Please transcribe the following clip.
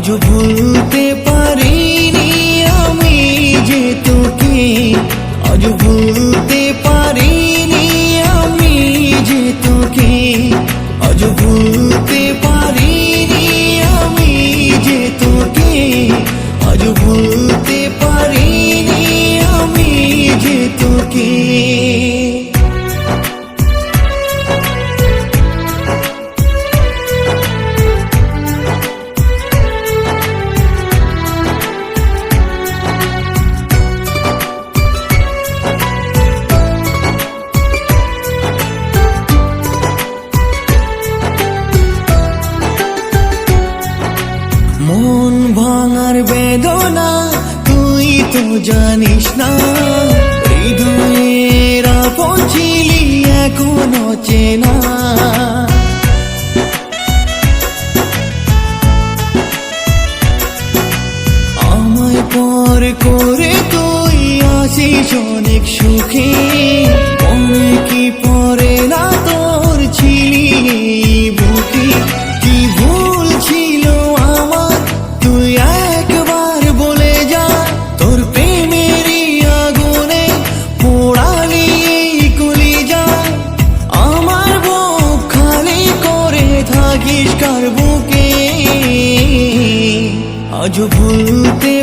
আজও ভুলতে পারিনি আমি যে তোকে, আজও ভুলতে পারিনি আমি যে তোকে, আজও ভুলতে পারিনি আমি যে তোকে, আজও ভুলতে পারিনি আমি যে তোকে। মন ভাঙার বেদনা তুই তো জানিস না, হৃদয়ের আপন ছিলি এখনো চেনা। আমায় পর করে তুই আসিস অনেক সুখে, মনে কি পড়ে না তোর ছিলি এই বুকে। কি ভুল ছিল আমার তুই একবার বলে যা, তোর প্রেমেরই আগুনে পোড়ালি এই কলিজা। আমার বুক খালি করে থাকিস কার বুকে, আজও ভুলতে